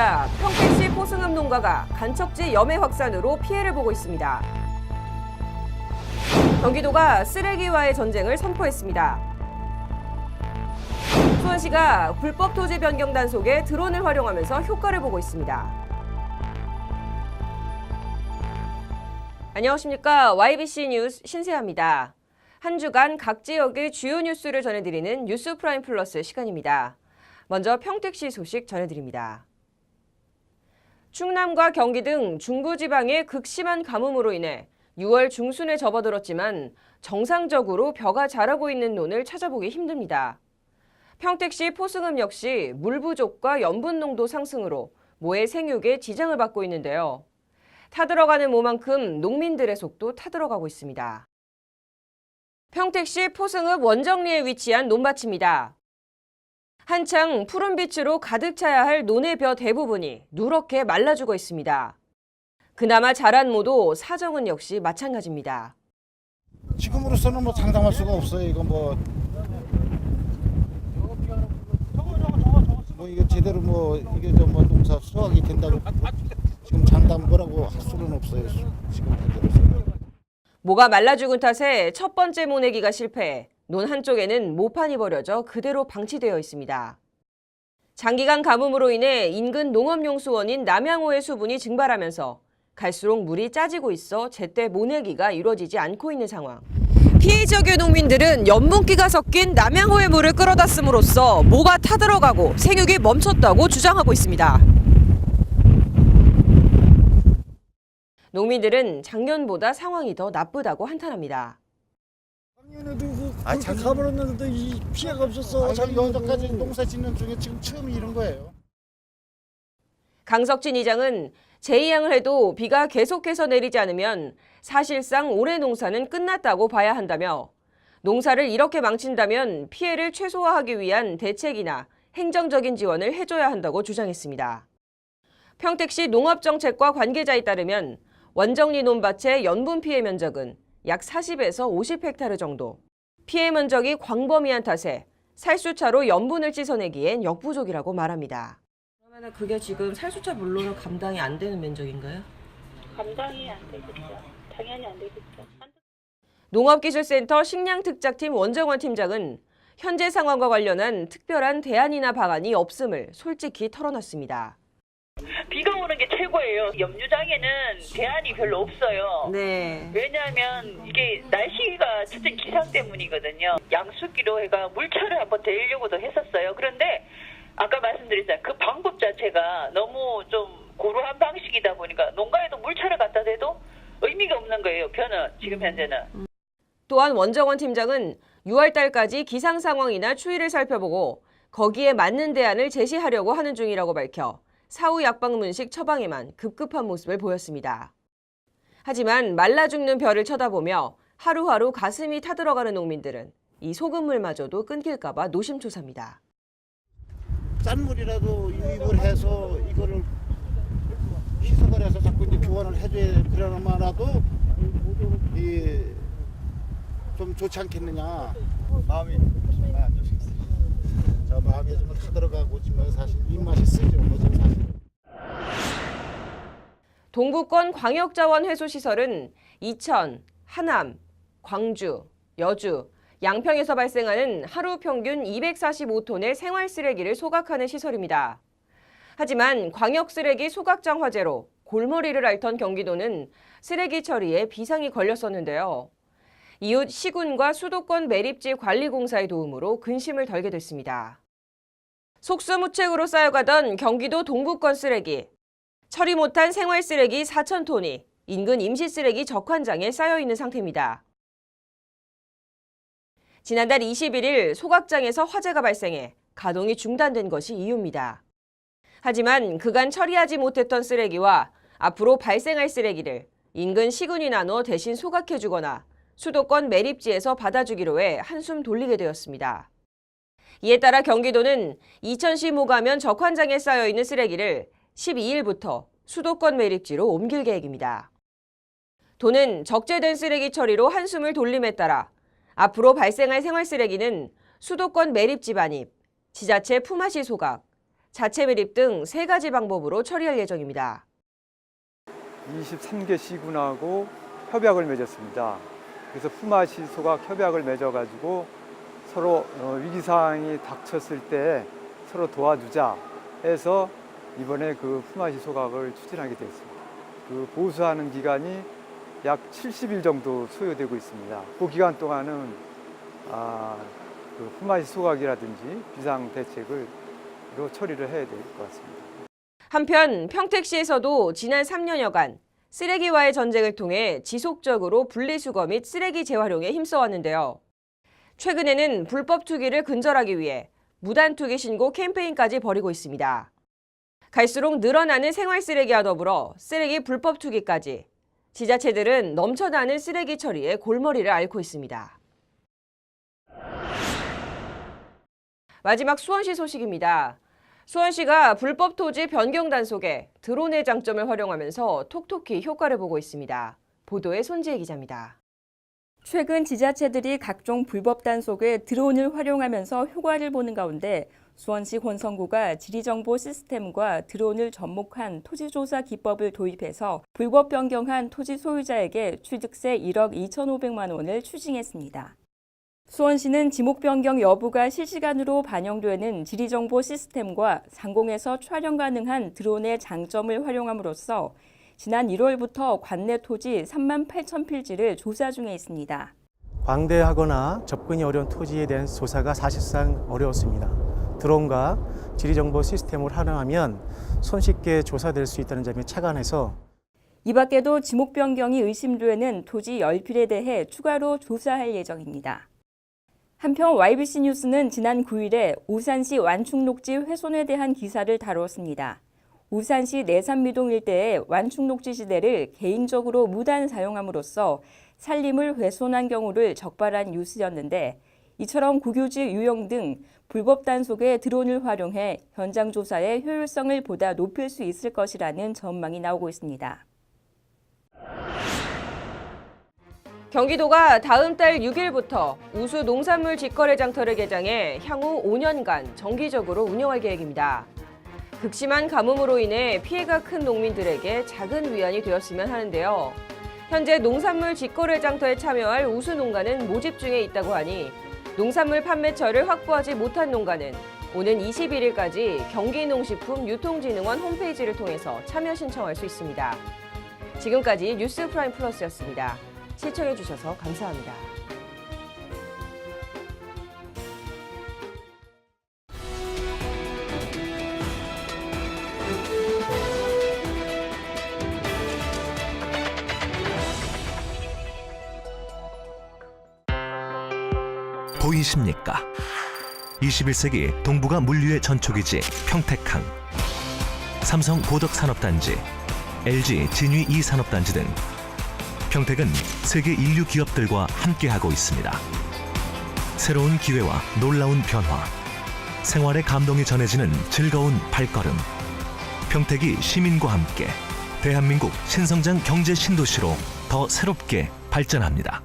경기도입니다. 평택시 포승읍 농가가 간척지 염해 확산으로 피해를 보고 있습니다. 경기도가 쓰레기와의 전쟁을 선포했습니다. 수원시가 불법 토지 변경 단속에 드론을 활용하면서 효과를 보고 있습니다. 안녕하십니까. YBC 뉴스 신세아입니다. 한 주간 각 지역의 주요 뉴스를 전해드리는 뉴스 프라임 플러스 시간입니다. 먼저 평택시 소식 전해드립니다. 충남과 경기 등 중부지방의 극심한 가뭄으로 인해 6월 중순에 접어들었지만 정상적으로 벼가 자라고 있는 논을 찾아보기 힘듭니다. 평택시 포승읍 역시 물 부족과 염분 농도 상승으로 모의 생육에 지장을 받고 있는데요. 타들어가는 모만큼 농민들의 속도 타들어가고 있습니다. 평택시 포승읍 원정리에 위치한 논밭입니다. 한창 푸른빛으로 가득 차야 할 논의 벼 대부분이 누렇게 말라 죽어 있습니다. 그나마 자란 모도 사정은 역시 마찬가지입니다. 지금으로서는 장담할 수가 없어요. 이거 이거 제대로 이게 농사 수확이 된다고 지금 장담 뭐라고 할 수는 없어요. 지금 현재로서는. 모가 말라 죽은 탓에 첫 번째 모내기가 실패해 논 한쪽에는 모판이 버려져 그대로 방치되어 있습니다. 장기간 가뭄으로 인해 인근 농업용수원인 남양호의 수분이 증발하면서 갈수록 물이 짜지고 있어 제때 모내기가 이루어지지 않고 있는 상황. 피해 지역의 농민들은 염분기가 섞인 남양호의 물을 끌어다 씀으로써 모가 타들어가고 생육이 멈췄다고 주장하고 있습니다. 농민들은 작년보다 상황이 더 나쁘다고 한탄합니다. 작년에도 작년- 가버렸는데도 이 피해가 없었어. 여기까지 농사 짓는 중에 지금 처음 이런 거예요. 강석진 이장은 재이양을 해도 비가 계속해서 내리지 않으면 사실상 올해 농사는 끝났다고 봐야 한다며 농사를 이렇게 망친다면 피해를 최소화하기 위한 대책이나 행정적인 지원을 해줘야 한다고 주장했습니다. 평택시 농업정책과 관계자에 따르면 원정리 논밭의 연분 피해 면적은 약 40에서 50헥타르 정도. 피해 면적이 광범위한 탓에 살수차로 염분을 씻어내기엔 역부족이라고 말합니다. 그러면 그게 지금 살수차 물로는 감당이 안 되는 면적인가요? 감당이 안 되겠죠. 당연히 안 되겠죠. 농업기술센터 식량특작팀 원정원 팀장은 현재 상황과 관련한 특별한 대안이나 방안이 없음을 솔직히 털어놨습니다. 비가 오는 게 최고예요. 염류장에는 대안이 별로 없어요. 네. 왜냐하면 이게 날씨가 첫째 기상 때문이거든요. 양수기로 해가 물차를 한번 데리려고도 했었어요. 그런데 아까 말씀드렸잖아요. 그 방법 자체가 너무 좀 고루한 방식이다 보니까 농가에도 물차를 갖다 대도 의미가 없는 거예요. 벼는 지금 현재는. 또한 원정원 팀장은 6월 달까지 기상 상황이나 추이를 살펴보고 거기에 맞는 대안을 제시하려고 하는 중이라고 밝혀 사후 약방문식 처방에만 급급한 모습을 보였습니다. 하지만 말라 죽는 벼를 쳐다보며 하루하루 가슴이 타들어가는 농민들은 이 소금물마저도 끊길까 봐 노심초사입니다. 짠 물이라도 유입을 해서 이거를 희석을 해서 자꾸 이제 교환을 해줘야 그러나마라도 좀 좋지 않겠느냐. 마음이 많이 안 좋으시겠어요. 저 마음에 좀 타들어가고 지금 사실 입맛이 쓰죠. 지금 사실. 동부권 광역자원회수시설은 이천, 하남, 광주, 여주, 양평에서 발생하는 하루 평균 245톤의 생활쓰레기를 소각하는 시설입니다. 하지만 광역쓰레기 소각장 화재로 골머리를 앓던 경기도는 쓰레기 처리에 비상이 걸렸었는데요. 이웃 시군과 수도권 매립지 관리공사의 도움으로 근심을 덜게 됐습니다. 속수무책으로 쌓여가던 경기도 동부권 쓰레기. 처리 못한 생활쓰레기 4,000톤이 인근 임시쓰레기 적환장에 쌓여있는 상태입니다. 지난달 21일 소각장에서 화재가 발생해 가동이 중단된 것이 이유입니다. 하지만 그간 처리하지 못했던 쓰레기와 앞으로 발생할 쓰레기를 인근 시군이 나눠 대신 소각해주거나 수도권 매립지에서 받아주기로 해 한숨 돌리게 되었습니다. 이에 따라 경기도는 이천시 모가면 적환장에 쌓여있는 쓰레기를 12일부터 수도권 매립지로 옮길 계획입니다. 도는 적재된 쓰레기 처리로 한숨을 돌림에 따라 앞으로 발생할 생활쓰레기는 수도권 매립지 반입, 지자체 품앗이 소각, 자체 매립 등 3가지 방법으로 처리할 예정입니다. 23개 시군하고 협약을 맺었습니다. 그래서 품앗이 소각 협약을 맺어가지고 서로 위기 상황이 닥쳤을 때 서로 도와주자 해서 이번에 그 품앗이 소각을 추진하게 되었습니다. 그 보수하는 기간이 약 70일 정도 소요되고 있습니다. 그 기간 동안은 그 품앗이 소각이라든지 비상 대책을 처리를 해야 될 것 같습니다. 한편 평택시에서도 지난 3년여간 쓰레기와의 전쟁을 통해 지속적으로 분리수거 및 쓰레기 재활용에 힘써왔는데요. 최근에는 불법 투기를 근절하기 위해 무단 투기 신고 캠페인까지 벌이고 있습니다. 갈수록 늘어나는 생활 쓰레기와 더불어 쓰레기 불법 투기까지 지자체들은 넘쳐나는 쓰레기 처리에 골머리를 앓고 있습니다. 마지막 수원시 소식입니다. 수원시가 불법 토지 변경 단속에 드론의 장점을 활용하면서 톡톡히 효과를 보고 있습니다. 보도에 손지혜 기자입니다. 최근 지자체들이 각종 불법 단속에 드론을 활용하면서 효과를 보는 가운데 수원시 권성구가 지리정보 시스템과 드론을 접목한 토지조사 기법을 도입해서 불법 변경한 토지 소유자에게 취득세 1억 2,500만 원을 추징했습니다. 수원시는 지목 변경 여부가 실시간으로 반영되는 지리정보 시스템과 상공에서 촬영 가능한 드론의 장점을 활용함으로써 지난 1월부터 관내 토지 3만 8천 필지를 조사 중에 있습니다. 광대하거나 접근이 어려운 토지에 대한 조사가 사실상 어려웠습니다. 드론과 지리정보 시스템을 활용하면 손쉽게 조사될 수 있다는 점에 착안해서 이 밖에도 지목 변경이 의심되는 토지 10필에 대해 추가로 조사할 예정입니다. 한편 YBC 뉴스는 지난 9일에 우산시 완충녹지 훼손에 대한 기사를 다루었습니다. 우산시 내산미동 일대의 완충녹지 지대를 개인적으로 무단 사용함으로써 산림을 훼손한 경우를 적발한 뉴스였는데 이처럼 국유지 유용 등 불법 단속에 드론을 활용해 현장 조사의 효율성을 보다 높일 수 있을 것이라는 전망이 나오고 있습니다. 경기도가 다음 달 6일부터 우수 농산물 직거래 장터를 개장해 향후 5년간 정기적으로 운영할 계획입니다. 극심한 가뭄으로 인해 피해가 큰 농민들에게 작은 위안이 되었으면 하는데요. 현재 농산물 직거래 장터에 참여할 우수 농가는 모집 중에 있다고 하니 농산물 판매처를 확보하지 못한 농가는 오는 21일까지 경기농식품유통진흥원 홈페이지를 통해서 참여 신청할 수 있습니다. 지금까지 뉴스 프라임 플러스였습니다. 시청해주셔서 감사합니다. 보이십니까? 21세기 동북아 물류의 전초기지 평택항, 삼성 고덕산업단지, LG 진위 2산업단지 등 평택은 세계 인류 기업들과 함께하고 있습니다. 새로운 기회와 놀라운 변화, 생활의 감동이 전해지는 즐거운 발걸음. 평택이 시민과 함께 대한민국 신성장 경제 신도시로 더 새롭게 발전합니다.